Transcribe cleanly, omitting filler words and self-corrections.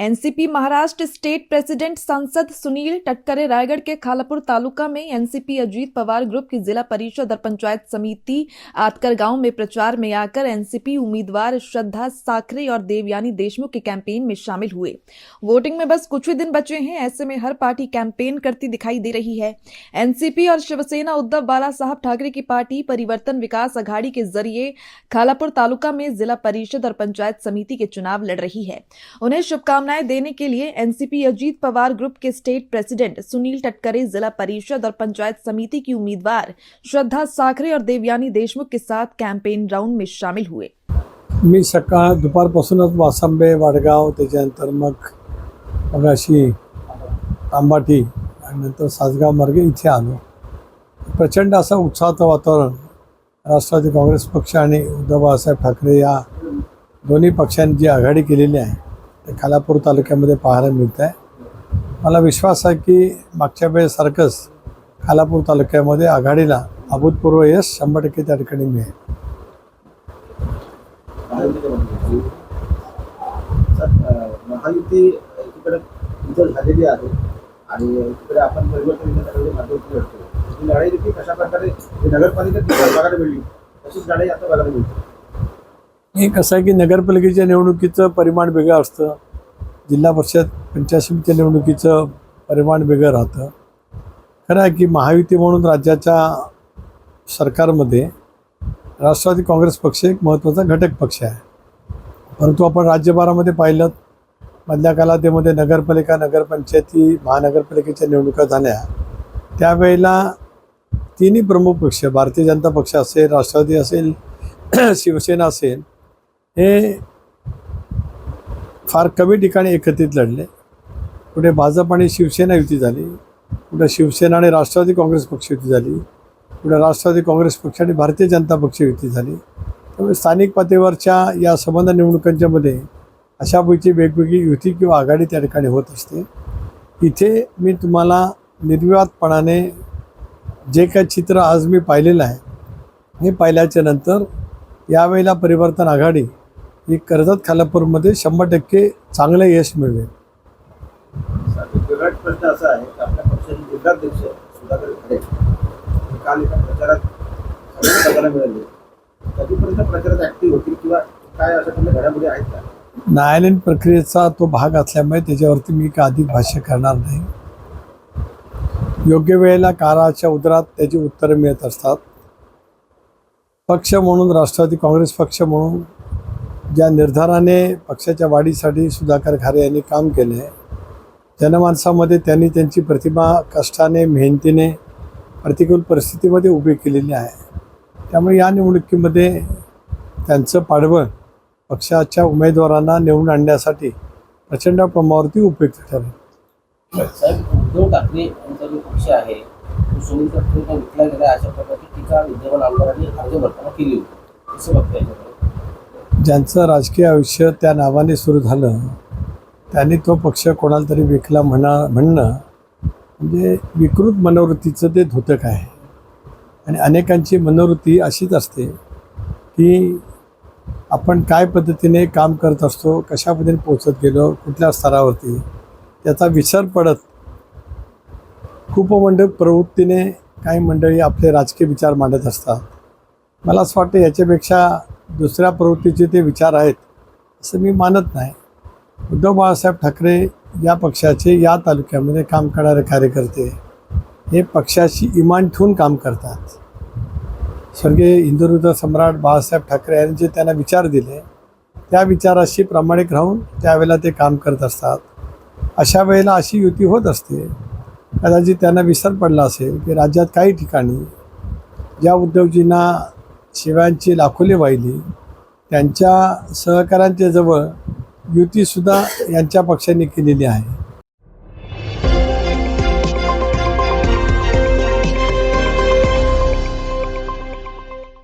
NCP Maharashtra state president सांसद सुनील टटकरे रायगढ़ के खालापुर तालुका में NCP Ajit Pawar group की जिला परिषद और पंचायत समिति आतकर गांव में प्रचार में आकर एनसीपी उम्मीदवार श्रद्धा साखरे और देवयानी देशमुख के कैंपेन में शामिल हुए। वोटिंग में बस कुछ ही दिन बचे हैं, ऐसे में हर पार्टी कैंपेन करती दिखाई दे रही है। एनसीपी और शिवसेना उद्धव बाला साहब ठाकरे की पार्टी परिवर्तन विकास अघाड़ी के जरिए खालापुर तालुका में जिला परिषद और पंचायत समिति के चुनाव लड़ रही है। उन्हें शुभकामनाएं देने के लिए एनसीपी अजीत पवार ग्रुप के स्टेट प्रेसिडेंट सुनील टटकरे जिला परिषद और पंचायत समिति की उम्मीदवार श्रद्धा साखरे और देवयानी देशमुख के साथ कैंपेन राउंड में शामिल हुए। मी दुपारपासूनच वासंबे वाडगाव त्याच्यानंतर मग अशी आंबाटी आणि नंतर सासगाव मार्गे इथे आलो। प्रचंड असा उत्साहाचं वातावरण राष्ट्रवादी काँग्रेस पक्ष आणि उद्धव बाळासाहेब ठाकरे या दोन्ही पक्षांनी जी आघाडी केलेली आहे ते खालापूर तालुक्यामध्ये पाहायला मिळत आहे। मला विश्वास आहे की मागच्या वेळेसारखंच खालापूर तालुक्यामध्ये आघाडीला अभूतपूर्व यश 100% त्या ठिकाणी मिळेल। महायुती एकीकडे विजय झालेली आहे आणि एकीकडे आपण परिवर्तन विकासाकडे माध्यमातून लढतो। ही लढाई देखील कशा प्रकारे नगरपालिका बघायला मिळली तशीच लढाई आता बघायला मिळते। हे कसं आहे की नगरपालिकेच्या निवडणुकीचं परिमाण वेगळं असतं, जिल्हा परिषद पंचायत समितीच्या निवडणुकीचं परिमाण वेगळं राहतं। खरं आहे की महायुती म्हणून राज्याच्या सरकारमध्ये राष्ट्रवादी काँग्रेस पक्ष एक महत्त्वाचा घटक पक्ष आहे, परंतु आपण राज्यभरामध्ये पाहिलं मधल्या कालावधीमध्ये नगरपालिका नगरपंचायती महानगरपालिकेच्या निवडणुका झाल्या त्यावेळेला तिन्ही प्रमुख पक्ष भारतीय जनता पक्ष असेल, राष्ट्रवादी असेल, शिवसेना असेल हे फार कमी ठिकाणी एकत्रित लढले। कुठे भाजप आणि शिवसेना युती झाली, कुठे शिवसेना आणि राष्ट्रवादी काँग्रेस पक्ष युती झाली, कुठे राष्ट्रवादी काँग्रेस पक्ष आणि भारतीय जनता पक्ष युती झाली। त्यामुळे स्थानिक पातळीवरच्या या संबंध निवडणुकांच्यामध्ये अशा पैकी वेगवेगळी युती किंवा आघाडी त्या ठिकाणी होत असते। इथे मी तुम्हाला निर्विवादपणाने जे काही चित्र आज मी पाहिलेलं आहे हे पाहिल्याच्या नंतर यावेळेला परिवर्तन आघाडी ही कर्जत खालापूरमध्ये 100% चांगलं यश मिळवेल। विराट प्रश्न असा आहे की आपल्या पक्षाचे जिल्हाध्यक्ष सुधाकर खरे काल एका प्रचारात बघायला मिळाले, कधीपर्यंत प्रचारात ऍक्टिव्ह होतील किंवा काय अशा काही घडामोडी आहेत का? न्यायालयीन प्रक्रियेचा तो भाग असल्यामुळे त्याच्यावरती मी काही अधिक भाष्य करणार नाही। योग्य वेळेला काळाच्या उदरात त्याची उत्तरं मिळत असतात। पक्ष म्हणून राष्ट्रवादी काँग्रेस पक्ष म्हणून ज्या निर्धाराने पक्षाच्या वाढीसाठी सुधाकर खारे यांनी काम केले, जनमानसामध्ये त्यांनी त्यांची प्रतिभा कष्टाने मेहनतीने प्रतिकूल परिस्थितीमध्ये उभी केलेली आहे। त्यामुळे या निवडणुकीमध्ये त्यांचं पाठबळ पक्षाच्या उमेदवारांना निवडून आणण्यासाठी प्रचंड प्रमाणावरती उपयुक्त ठरेल। साहेब, उद्धव ठाकरे यांचा जो पक्ष आहे तो सुनील तटकरेंना विकला गेला अशा प्रकारची टीका विद्यमान आमदारांनी अर्ज भरताना केली होती, कसं बघता याच्याकडे? ज्यांचं राजकीय आयुष्य त्या नावाने सुरू झालं त्यांनी तो पक्ष कोणाला तरी विकला म्हणणं म्हणजे विकृत मनोवृत्तीचं ते द्योतक आहे। आणि अनेकांची मनोवृत्ती अशीच असते की आपण काय पद्धतीने काम करत असतो, कशा पद्धतीने पोचत गेलो, कुठल्या स्तरावरती त्याचा विसर पडत खूप मंडप प्रवृत्तीने काही मंडळी आपले राजकीय विचार मांडत असतात। मला असं वाटतं याच्यापेक्षा दुसऱ्या प्रवृत्तीचे ते विचार आहेत असं मी मानत नाही। उद्धव बाळासाहेब ठाकरे या पक्षाचे या तालुक्यामध्ये काम करणारे कार्यकर्ते हे पक्षाशी इमान ठेवून काम करतात। स्वर्गीय हिंदुहृदय सम्राट बाळासाहेब ठाकरे यांनी जे त्यांना विचार दिले त्या विचाराशी प्रामाणिक राहून त्यावेळेला ते काम करत असतात। अशा वेळेला अशी युती होत असते। कदाचित त्यांना विसर पडला असेल की राज्यात काही ठिकाणी ज्या उद्धवजींना शिव्यांची लाखोली वाहिली त्यांच्या सहकाऱ्यांच्या जवळ युतीसुद्धा यांच्या पक्षाने केलेली आहे।